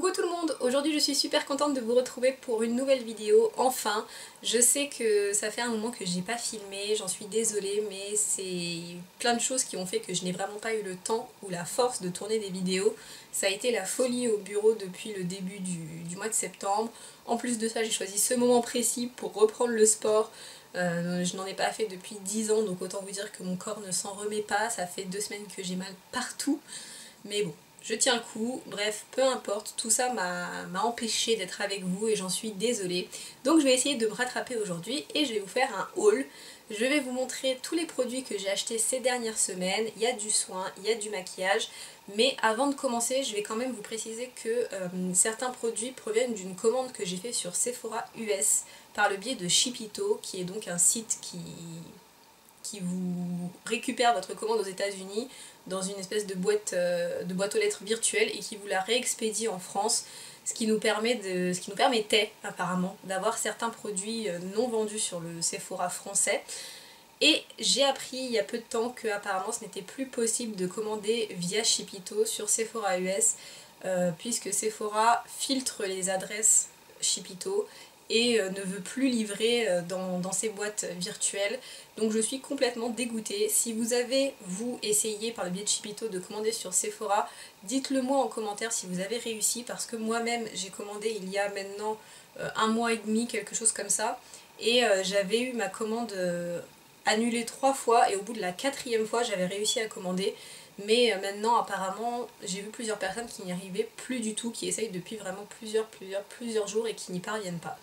Coucou tout le monde, aujourd'hui je suis super contente de vous retrouver pour une nouvelle vidéo, enfin. Je sais que ça fait un moment que j'ai pas filmé, j'en suis désolée, mais c'est plein de choses qui ont fait que je n'ai vraiment pas eu le temps ou la force de tourner des vidéos. Ça a été la folie au bureau depuis le début du mois de septembre. En plus de ça, j'ai choisi ce moment précis pour reprendre le sport. Je n'en ai pas fait depuis 10 ans, donc autant vous dire que mon corps ne s'en remet pas. Ça fait 2 semaines que j'ai mal partout, mais bon. Je tiens le coup, bref, peu importe, tout ça m'a empêché d'être avec vous et j'en suis désolée. Donc je vais essayer de me rattraper aujourd'hui et je vais vous faire un haul. Je vais vous montrer tous les produits que j'ai achetés ces dernières semaines. Il y a du soin, il y a du maquillage. Mais avant de commencer, je vais quand même vous préciser que certains produits proviennent d'une commande que j'ai fait sur Sephora US par le biais de Shipito, qui est donc un site qui vous récupère votre commande aux États-Unis dans une espèce de boîte aux lettres virtuelle et qui vous la réexpédie en France, ce qui nous permettait apparemment d'avoir certains produits non vendus sur le Sephora français. Et j'ai appris il y a peu de temps que apparemment ce n'était plus possible de commander via Shipito sur Sephora US puisque Sephora filtre les adresses Shipito et ne veut plus livrer dans ces boîtes virtuelles. Donc je suis complètement dégoûtée. Si vous avez, vous, essayé par le biais de Shipito de commander sur Sephora, dites-le moi en commentaire si vous avez réussi, parce que moi-même j'ai commandé il y a maintenant 1 mois et demi, quelque chose comme ça, et j'avais eu ma commande annulée 3 fois, et au bout de la 4e fois j'avais réussi à commander. Mais maintenant apparemment j'ai vu plusieurs personnes qui n'y arrivaient plus du tout, qui essayent depuis vraiment plusieurs jours et qui n'y parviennent pas.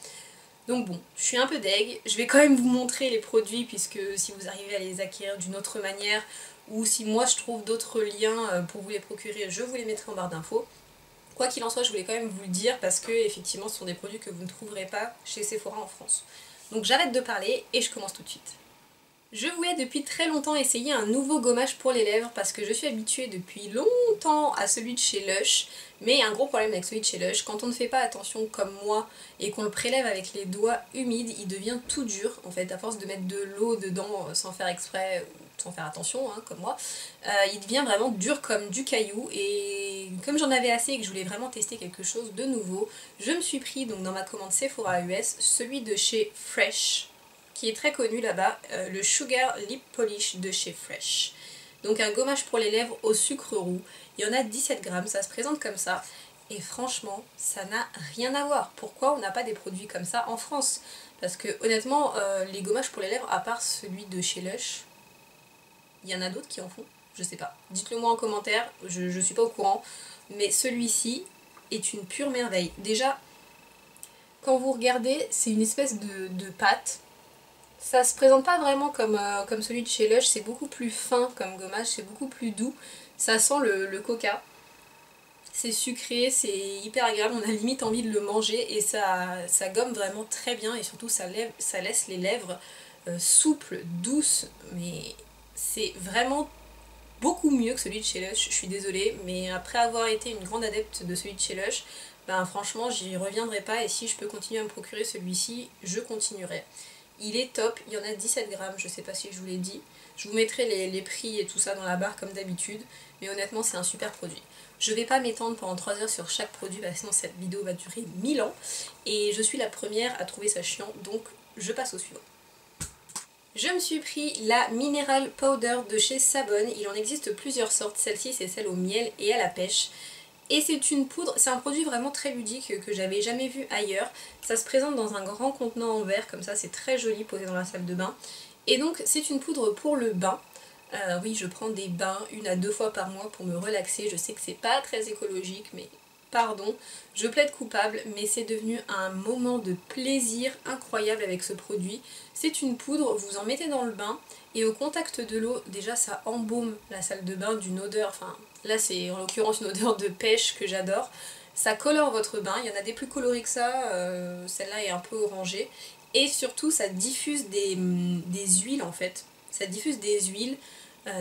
Donc bon, je suis un peu deg, je vais quand même vous montrer les produits puisque si vous arrivez à les acquérir d'une autre manière ou si moi je trouve d'autres liens pour vous les procurer, je vous les mettrai en barre d'infos. Quoi qu'il en soit, je voulais quand même vous le dire parce que effectivement ce sont des produits que vous ne trouverez pas chez Sephora en France. Donc j'arrête de parler et je commence tout de suite. Je voulais depuis très longtemps essayer un nouveau gommage pour les lèvres parce que je suis habituée depuis longtemps à celui de chez Lush, mais un gros problème avec celui de chez Lush, quand on ne fait pas attention comme moi et qu'on le prélève avec les doigts humides, il devient tout dur en fait, à force de mettre de l'eau dedans sans faire exprès, sans faire attention hein, comme moi, il devient vraiment dur comme du caillou. Et comme j'en avais assez et que je voulais vraiment tester quelque chose de nouveau, je me suis pris donc dans ma commande Sephora US celui de chez Fresh, qui est très connu là-bas, le Sugar Lip Polish de chez Fresh. Donc un gommage pour les lèvres au sucre roux. Il y en a 17 grammes, ça se présente comme ça. Et franchement, ça n'a rien à voir. Pourquoi on n'a pas des produits comme ça en France? Parce que honnêtement, les gommages pour les lèvres, à part celui de chez Lush, il y en a d'autres qui en font, je sais pas. Dites-le moi en commentaire, je suis pas au courant. Mais celui-ci est une pure merveille. Déjà, quand vous regardez, c'est une espèce de pâte. Ça se présente pas vraiment comme celui de chez Lush, c'est beaucoup plus fin comme gommage, c'est beaucoup plus doux. Ça sent le coca. C'est sucré, c'est hyper agréable, on a limite envie de le manger et ça gomme vraiment très bien et surtout ça laisse les lèvres souples, douces, mais c'est vraiment beaucoup mieux que celui de chez Lush, je suis désolée, mais après avoir été une grande adepte de celui de chez Lush, ben franchement j'y reviendrai pas et si je peux continuer à me procurer celui-ci, je continuerai. Il est top, il y en a 17 grammes, je sais pas si je vous l'ai dit. Je vous mettrai les prix et tout ça dans la barre comme d'habitude, mais honnêtement c'est un super produit. Je vais pas m'étendre pendant 3 heures sur chaque produit, parce que sinon cette vidéo va durer 1000 ans, et je suis la première à trouver ça chiant, donc je passe au suivant. Je me suis pris la Mineral Powder de chez Savonne, il en existe plusieurs sortes, celle-ci c'est celle au miel et à la pêche. Et c'est une poudre, c'est un produit vraiment très ludique que j'avais jamais vu ailleurs. Ça se présente dans un grand contenant en verre comme ça, c'est très joli posé dans la salle de bain. Et donc c'est une poudre pour le bain. Oui, je prends des bains 1 à 2 fois par mois pour me relaxer. Je sais que c'est pas très écologique, mais pardon, je plaide coupable, mais c'est devenu un moment de plaisir incroyable avec ce produit. C'est une poudre, vous en mettez dans le bain et au contact de l'eau, déjà ça embaume la salle de bain d'une odeur, enfin là c'est en l'occurrence une odeur de pêche que j'adore. Ça colore votre bain, il y en a des plus colorés que ça, celle-là est un peu orangée. Et surtout ça diffuse des huiles en fait, ça diffuse des huiles,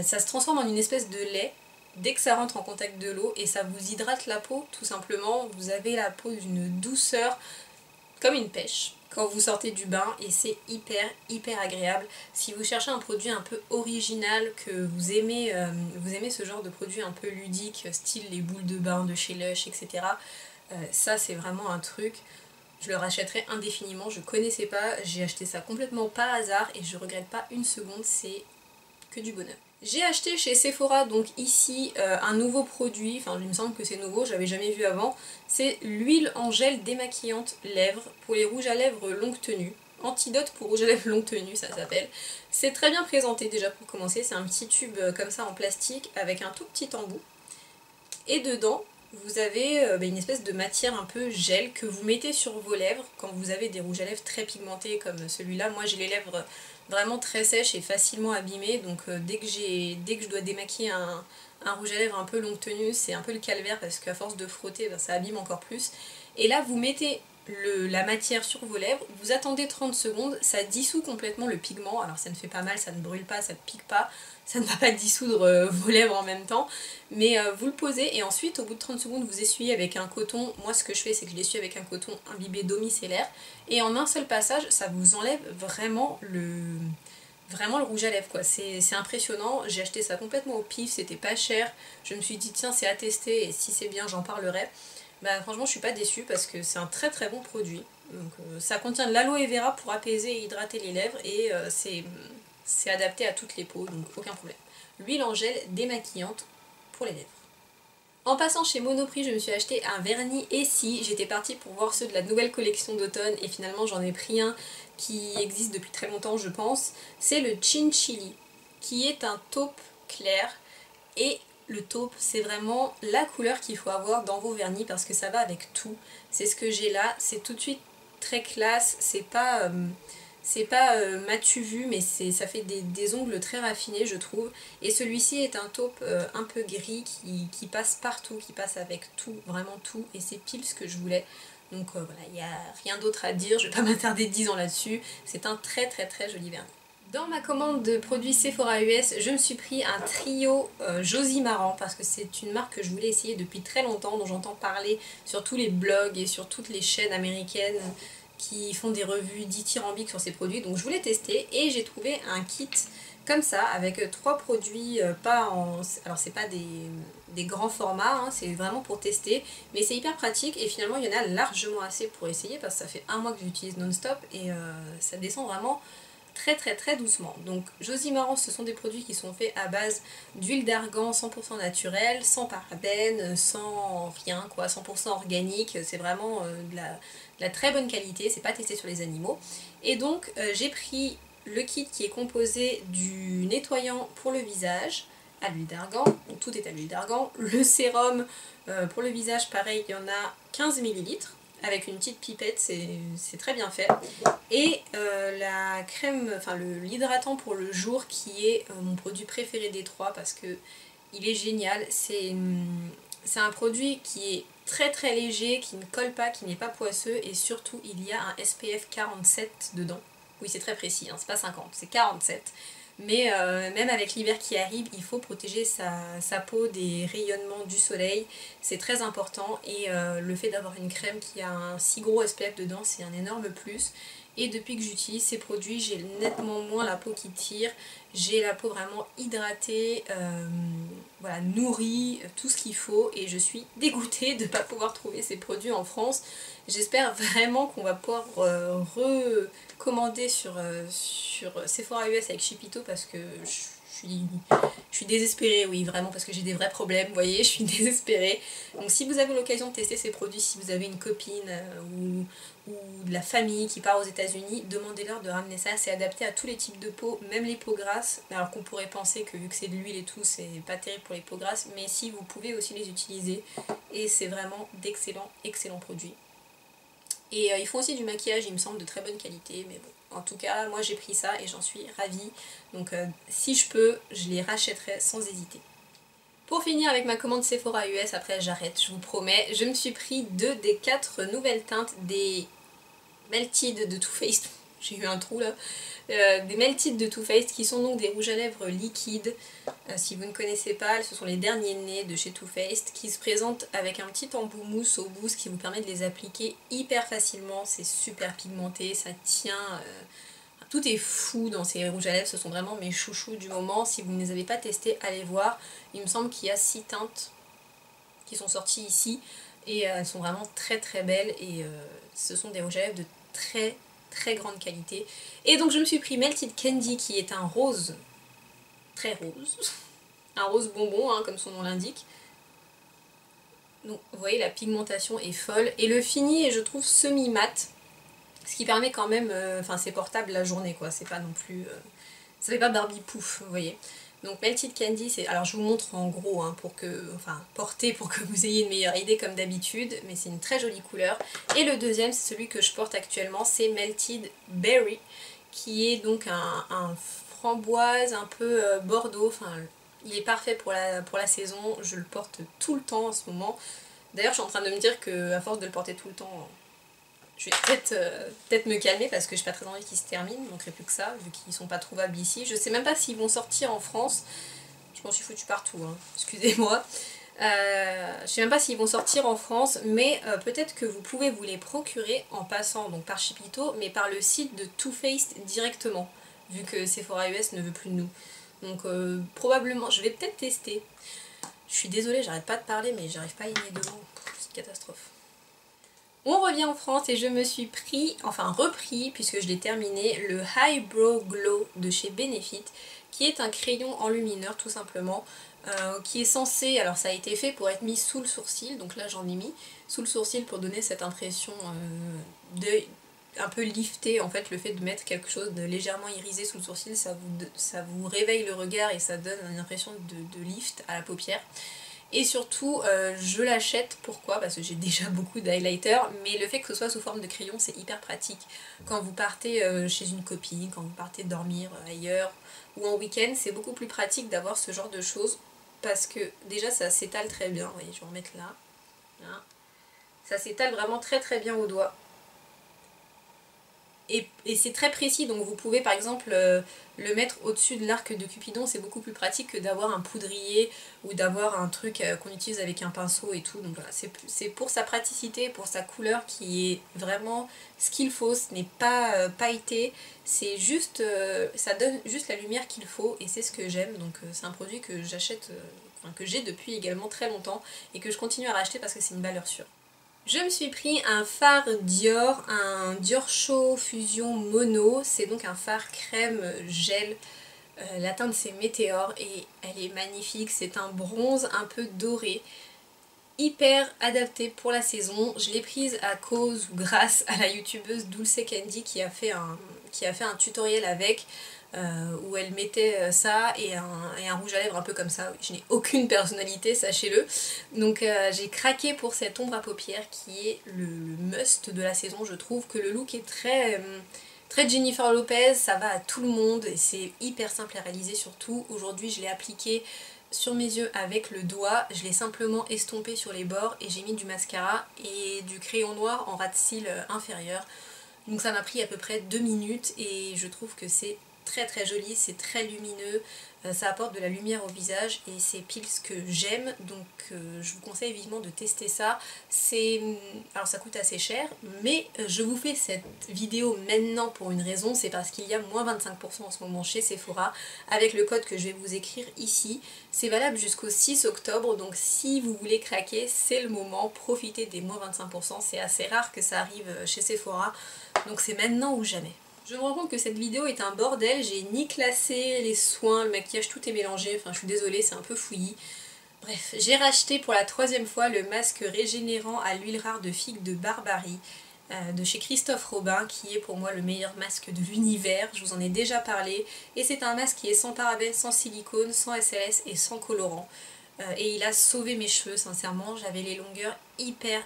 ça se transforme en une espèce de lait dès que ça rentre en contact de l'eau et ça vous hydrate la peau tout simplement. Vous avez la peau d'une douceur comme une pêche quand vous sortez du bain et c'est hyper agréable. Si vous cherchez un produit un peu original, que vous aimez ce genre de produit un peu ludique, style les boules de bain de chez Lush, etc. Ça c'est vraiment un truc, je le rachèterai indéfiniment, je connaissais pas, j'ai acheté ça complètement par hasard et je regrette pas une seconde, c'est que du bonheur. J'ai acheté chez Sephora donc ici un nouveau produit, enfin il me semble que c'est nouveau, j'avais jamais vu avant, c'est l'huile en gel démaquillante lèvres pour les rouges à lèvres longue tenue. Antidote pour rouge à lèvres longue tenue ça s'appelle. C'est très bien présenté déjà pour commencer, c'est un petit tube comme ça en plastique avec un tout petit embout. Et dedans vous avez une espèce de matière un peu gel que vous mettez sur vos lèvres quand vous avez des rouges à lèvres très pigmentés comme celui-là. Moi j'ai les lèvres vraiment très sèches et facilement abîmées, donc dès que je dois démaquiller un rouge à lèvres un peu longue tenue, c'est un peu le calvaire parce qu'à force de frotter, ça abîme encore plus. Et là vous mettez la matière sur vos lèvres, vous attendez 30 secondes, ça dissout complètement le pigment, alors ça ne fait pas mal, ça ne brûle pas, ça ne pique pas, ça ne va pas dissoudre vos lèvres en même temps, mais vous le posez et ensuite au bout de 30 secondes vous essuyez avec un coton. Moi ce que je fais c'est que je l'essuie avec un coton imbibé d'eau micellaire et en un seul passage ça vous enlève vraiment le rouge à lèvres quoi, c'est impressionnant. J'ai acheté ça complètement au pif, c'était pas cher, je me suis dit tiens c'est à tester et si c'est bien j'en parlerai. Bah franchement je suis pas déçue parce que c'est un très très bon produit. Donc ça contient de l'aloe vera pour apaiser et hydrater les lèvres et c'est adapté à toutes les peaux donc aucun problème. L'huile en gel démaquillante pour les lèvres. En passant chez Monoprix, je me suis acheté un vernis Essie. J'étais partie pour voir ceux de la nouvelle collection d'automne et finalement j'en ai pris un qui existe depuis très longtemps je pense. C'est le Chin Chili qui est un taupe clair et le taupe c'est vraiment la couleur qu'il faut avoir dans vos vernis parce que ça va avec tout. C'est ce que j'ai là, c'est tout de suite très classe, c'est pas m'as-tu vu mais ça fait des ongles très raffinés je trouve. Et celui-ci est un taupe un peu gris qui passe partout, qui passe avec tout, vraiment tout et c'est pile ce que je voulais. Donc voilà, il n'y a rien d'autre à dire, je vais pas m'attarder 10 ans là-dessus, c'est un très très très joli vernis. Dans ma commande de produits Sephora US, je me suis pris un trio Josie Maran parce que c'est une marque que je voulais essayer depuis très longtemps, dont j'entends parler sur tous les blogs et sur toutes les chaînes américaines qui font des revues dithyrambiques sur ces produits, donc je voulais tester et j'ai trouvé un kit comme ça avec 3 produits, pas en... alors c'est pas des grands formats, hein, c'est vraiment pour tester, mais c'est hyper pratique et finalement il y en a largement assez pour essayer parce que ça fait un mois que j'utilise non-stop et ça descend vraiment très très très doucement. Donc Josie Maran, ce sont des produits qui sont faits à base d'huile d'argan 100% naturelle, sans parabènes, sans rien quoi, 100% organique, c'est vraiment de la très bonne qualité, c'est pas testé sur les animaux. Et donc j'ai pris le kit qui est composé du nettoyant pour le visage à l'huile d'argan, donc tout est à l'huile d'argan, le sérum pour le visage pareil il y en a 15 ml avec une petite pipette, c'est très bien fait. Et la crème, enfin l'hydratant pour le jour qui est mon produit préféré des trois parce que il est génial. C'est un produit qui est très très léger, qui ne colle pas, qui n'est pas poisseux et surtout il y a un SPF 47 dedans. Oui c'est très précis, hein, c'est pas 50, c'est 47. Mais même avec l'hiver qui arrive, il faut protéger sa peau des rayonnements du soleil, c'est très important et le fait d'avoir une crème qui a un si gros SPF dedans, c'est un énorme plus. Et depuis que j'utilise ces produits, j'ai nettement moins la peau qui tire, j'ai la peau vraiment hydratée, voilà, nourrie, tout ce qu'il faut et je suis dégoûtée de ne pas pouvoir trouver ces produits en France. J'espère vraiment qu'on va pouvoir recommander sur Sephora US avec Shipito parce que je suis désespérée, oui, vraiment, parce que j'ai des vrais problèmes, vous voyez, je suis désespérée. Donc si vous avez l'occasion de tester ces produits, si vous avez une copine ou de la famille qui part aux États-Unis, demandez-leur de ramener ça, c'est adapté à tous les types de peau, même les peaux grasses, alors qu'on pourrait penser que vu que c'est de l'huile et tout, c'est pas terrible pour les peaux grasses, mais si vous pouvez aussi les utiliser, et c'est vraiment d'excellents, excellents produits. Et ils font aussi du maquillage, il me semble, de très bonne qualité, mais bon. En tout cas, moi j'ai pris ça et j'en suis ravie. Donc si je peux, je les rachèterai sans hésiter. Pour finir avec ma commande Sephora US, après j'arrête, je vous promets, je me suis pris 2 des 4 nouvelles teintes des Melted de Too Faced. J'ai eu un trou là. Des Melted de Too Faced qui sont donc des rouges à lèvres liquides. Si vous ne connaissez pas, ce sont les derniers nés de chez Too Faced qui se présentent avec un petit embout mousse au bout, ce qui vous permet de les appliquer hyper facilement. C'est super pigmenté, ça tient. Tout est fou dans ces rouges à lèvres, ce sont vraiment mes chouchous du moment. Si vous ne les avez pas testés, allez voir. Il me semble qu'il y a 6 teintes qui sont sorties ici. Et elles sont vraiment très très belles et ce sont des rouges à lèvres de très très grande qualité. Et donc je me suis pris Melted Candy qui est un rose, très rose, un rose bonbon hein, comme son nom l'indique. Donc vous voyez la pigmentation est folle et le fini est je trouve semi-mat, ce qui permet quand même, enfin c'est portable la journée quoi, c'est pas non plus, ça fait pas Barbie pouf vous voyez. Donc Melted Candy, c'est, alors je vous montre en gros hein, pour que, enfin porté pour que vous ayez une meilleure idée comme d'habitude, mais c'est une très jolie couleur. Et le deuxième, c'est celui que je porte actuellement, c'est Melted Berry, qui est donc un framboise un peu bordeaux, enfin il est parfait pour la saison, je le porte tout le temps en ce moment. D'ailleurs je suis en train de me dire qu'à force de le porter tout le temps, je vais peut-être me calmer parce que j'ai pas très envie qu'ils se terminent, il manquerait plus que ça, vu qu'ils sont pas trouvables ici. Je sais même pas s'ils vont sortir en France, je m'en suis foutu partout, hein. Excusez-moi. Je sais même pas s'ils vont sortir en France, mais peut-être que vous pouvez vous les procurer en passant donc par Shipito, mais par le site de Too Faced directement, vu que Sephora US ne veut plus de nous. Donc probablement, je vais peut-être tester. Je suis désolée, j'arrête pas de parler, mais j'arrive pas à y mettre devant, c'est une catastrophe. On revient en France et je me suis repris, puisque je l'ai terminé, le Highbrow Glow de chez Benefit, qui est un crayon enlumineur tout simplement, qui est censé, alors ça a été fait pour être mis sous le sourcil, donc là j'en ai mis sous le sourcil pour donner cette impression d'œil un peu lifté, en fait le fait de mettre quelque chose de légèrement irisé sous le sourcil, ça vous réveille le regard et ça donne une impression de lift à la paupière. Et surtout, je l'achète, pourquoi? Parce que j'ai déjà beaucoup d'highlighter, mais le fait que ce soit sous forme de crayon, c'est hyper pratique. Quand vous partez chez une copine, quand vous partez dormir ailleurs, ou en week-end, c'est beaucoup plus pratique d'avoir ce genre de choses, parce que déjà ça s'étale très bien. Vous voyez, je vais en remettre là. Là. Ça s'étale vraiment très très bien au doigt. Et c'est très précis, donc vous pouvez par exemple le mettre au-dessus de l'arc de Cupidon, c'est beaucoup plus pratique que d'avoir un poudrier ou d'avoir un truc qu'on utilise avec un pinceau et tout. Donc voilà, c'est pour sa praticité, pour sa couleur qui est vraiment ce qu'il faut, ce n'est pas pailleté, c'est juste, ça donne juste la lumière qu'il faut et c'est ce que j'aime. Donc c'est un produit que j'achète, que j'ai depuis également très longtemps et que je continue à racheter parce que c'est une valeur sûre. Je me suis pris un fard Dior, un Dior Show Fusion Mono, c'est donc un fard crème gel, la teinte c'est Météor et elle est magnifique, c'est un bronze un peu doré, hyper adapté pour la saison. Je l'ai prise à cause ou grâce à la youtubeuse Dulce Candy qui a fait un tutoriel avec, où elle mettait ça et un rouge à lèvres un peu comme ça. Je n'ai aucune personnalité, sachez-le. Donc j'ai craqué pour cette ombre à paupières qui est le must de la saison. Je trouve que le look est très Jennifer Lopez, ça va à tout le monde et c'est hyper simple à réaliser surtout. Aujourd'hui je l'ai appliqué sur mes yeux avec le doigt, je l'ai simplement estompé sur les bords et j'ai mis du mascara et du crayon noir en ras de cils inférieur. Donc ça m'a pris à peu près 2 minutes et je trouve que c'est très joli, c'est très lumineux, ça apporte de la lumière au visage et c'est pile ce que j'aime, donc je vous conseille vivement de tester ça. Alors ça coûte assez cher, mais je vous fais cette vidéo maintenant pour une raison, c'est parce qu'il y a moins 25% en ce moment chez Sephora avec le code que je vais vous écrire ici. C'est valable jusqu'au 6 octobre, donc si vous voulez craquer, c'est le moment, profitez des moins 25%, c'est assez rare que ça arrive chez Sephora, donc c'est maintenant ou jamais. Je me rends compte que cette vidéo est un bordel, j'ai ni classé les soins, le maquillage, tout est mélangé, enfin je suis désolée, c'est un peu fouillis. Bref, j'ai racheté pour la 3e fois le masque régénérant à l'huile rare de figue de Barbarie, de chez Christophe Robin, qui est pour moi le meilleur masque de l'univers, je vous en ai déjà parlé, et c'est un masque qui est sans parabènes, sans silicone, sans SLS et sans colorant. Et il a sauvé mes cheveux, sincèrement, j'avais les longueurs hyper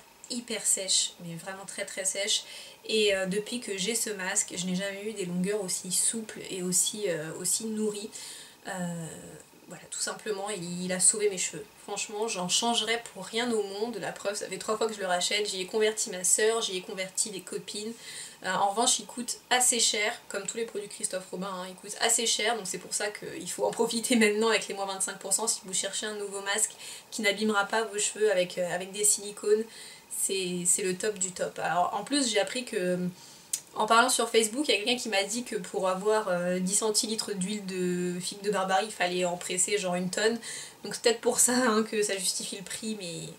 sèches, mais vraiment très sèches. Et depuis que j'ai ce masque, je n'ai jamais eu des longueurs aussi souples et aussi nourries. Voilà, tout simplement, il a sauvé mes cheveux. Franchement, j'en changerais pour rien au monde. La preuve, ça fait 3 fois que je le rachète. J'y ai converti ma soeur, j'y ai converti des copines. En revanche, il coûte assez cher, comme tous les produits Christophe Robin, hein, il coûte assez cher. Donc c'est pour ça qu'il faut en profiter maintenant avec les moins 25% si vous cherchez un nouveau masque qui n'abîmera pas vos cheveux avec des silicones. C'est le top du top. Alors en plus, j'ai appris que, en parlant sur Facebook, il y a quelqu'un qui m'a dit que pour avoir 10 centilitres d'huile de figue de Barbarie, il fallait en presser genre 1 tonne. Donc c'est peut-être pour ça hein, que ça justifie le prix, mais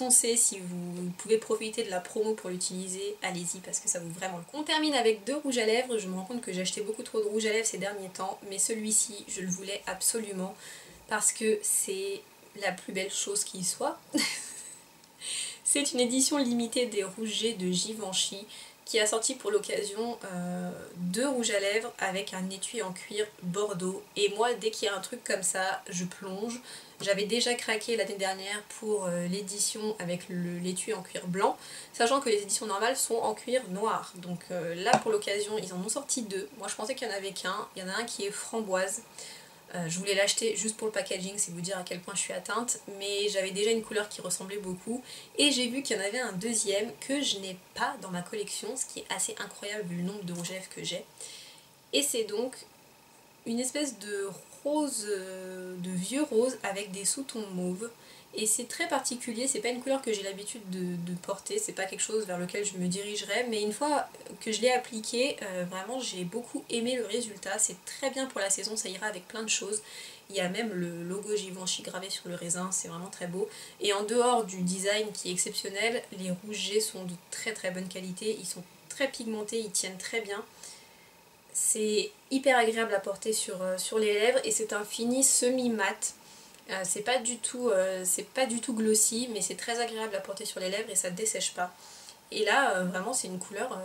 foncez, si vous pouvez profiter de la promo pour l'utiliser, allez-y parce que ça vaut vraiment le coup. On termine avec 2 rouges à lèvres. Je me rends compte que j'ai acheté beaucoup trop de rouges à lèvres ces derniers temps, mais celui-ci je le voulais absolument parce que c'est la plus belle chose qui soit. C'est une édition limitée des rouges G de Givenchy qui a sorti pour l'occasion 2 rouges à lèvres avec un étui en cuir bordeaux. Et moi, dès qu'il y a un truc comme ça, je plonge. J'avais déjà craqué l'année dernière pour l'édition avec l'étui en cuir blanc, sachant que les éditions normales sont en cuir noir. Donc là, pour l'occasion, ils en ont sorti 2. Moi, je pensais qu'il n'y en avait qu'un. Il y en a un qui est framboise. Je voulais l'acheter juste pour le packaging, c'est vous dire à quel point je suis atteinte, mais j'avais déjà une couleur qui ressemblait beaucoup et j'ai vu qu'il y en avait un deuxième que je n'ai pas dans ma collection, ce qui est assez incroyable vu le nombre de rouges à lèvres que j'ai. Et c'est donc une espèce de rose, de vieux rose avec des sous-tons mauve. Et c'est très particulier, c'est pas une couleur que j'ai l'habitude de porter, c'est pas quelque chose vers lequel je me dirigerais, mais une fois que je l'ai appliqué, vraiment j'ai beaucoup aimé le résultat, c'est très bien pour la saison, ça ira avec plein de choses. Il y a même le logo Givenchy gravé sur le raisin, c'est vraiment très beau. Et en dehors du design qui est exceptionnel, les rouges G sont de très très bonne qualité, ils sont très pigmentés, ils tiennent très bien. C'est hyper agréable à porter sur les lèvres et c'est un fini semi-mat. C'est pas du tout glossy, mais c'est très agréable à porter sur les lèvres et ça ne dessèche pas. Et là, vraiment, c'est une couleur,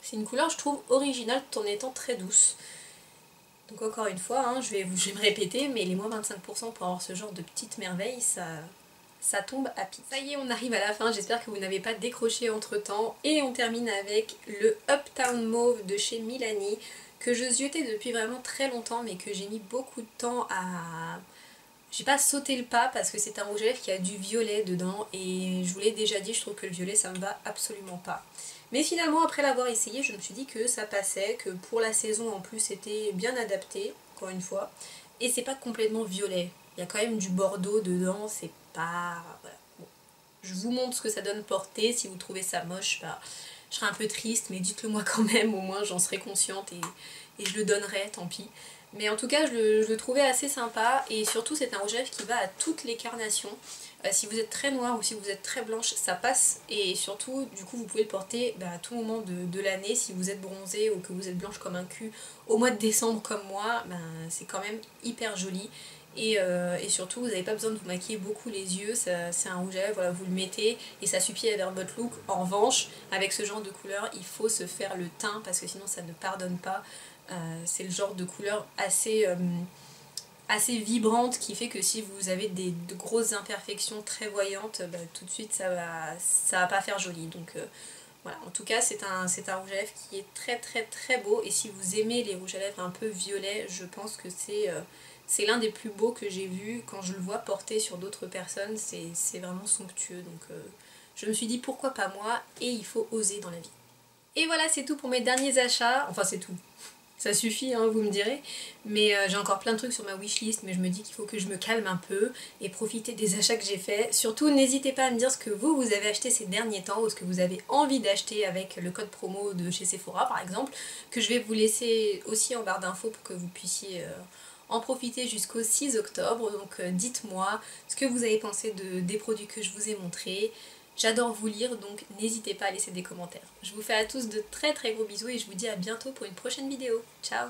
je trouve, originale tout en étant très douce. Donc encore une fois, hein, je vais me répéter, mais les moins 25% pour avoir ce genre de petite merveille, ça tombe à pic. Ça y est, on arrive à la fin, j'espère que vous n'avez pas décroché entre temps. Et on termine avec le Uptown Mauve de chez Milani, que je ziotais depuis vraiment très longtemps, mais que j'ai mis beaucoup de temps à... J'ai pas sauté le pas parce que c'est un rouge à lèvres qui a du violet dedans et je vous l'ai déjà dit, je trouve que le violet ça me va absolument pas. Mais finalement après l'avoir essayé je me suis dit que ça passait, que pour la saison en plus c'était bien adapté, encore une fois, et c'est pas complètement violet. Il y a quand même du bordeaux dedans, c'est pas... Voilà. Bon. Je vous montre ce que ça donne porter, si vous trouvez ça moche, bah, je serai un peu triste mais dites-le moi quand même, au moins j'en serai consciente et je le donnerai, tant pis. Mais en tout cas, je le trouvais assez sympa et surtout c'est un rouge à lèvres qui va à toutes les carnations. Si vous êtes très noire ou si vous êtes très blanche, ça passe et surtout, du coup, vous pouvez le porter à tout moment de l'année. Si vous êtes bronzée ou que vous êtes blanche comme un cul au mois de décembre comme moi, c'est quand même hyper joli. Et surtout, vous n'avez pas besoin de vous maquiller beaucoup les yeux, c'est un rouge à lèvres, voilà, vous le mettez et ça suffit à faire votre look. En revanche, avec ce genre de couleur, il faut se faire le teint parce que sinon ça ne pardonne pas. C'est le genre de couleur assez vibrante qui fait que si vous avez de grosses imperfections très voyantes, tout de suite ça va pas faire joli. Donc voilà, en tout cas c'est un rouge à lèvres qui est très très très beau et si vous aimez les rouges à lèvres un peu violets, je pense que c'est l'un des plus beaux que j'ai vu. Quand je le vois porté sur d'autres personnes, c'est vraiment somptueux. Donc je me suis dit pourquoi pas moi, et il faut oser dans la vie. Et voilà, c'est tout pour mes derniers achats, enfin c'est tout. Ça suffit, hein, vous me direz, mais j'ai encore plein de trucs sur ma wishlist, mais je me dis qu'il faut que je me calme un peu et profiter des achats que j'ai faits. Surtout, n'hésitez pas à me dire ce que vous avez acheté ces derniers temps ou ce que vous avez envie d'acheter avec le code promo de chez Sephora par exemple, que je vais vous laisser aussi en barre d'infos pour que vous puissiez en profiter jusqu'au 6 octobre. Donc dites-moi ce que vous avez pensé des produits que je vous ai montrés. J'adore vous lire, donc n'hésitez pas à laisser des commentaires. Je vous fais à tous de très très gros bisous et je vous dis à bientôt pour une prochaine vidéo. Ciao!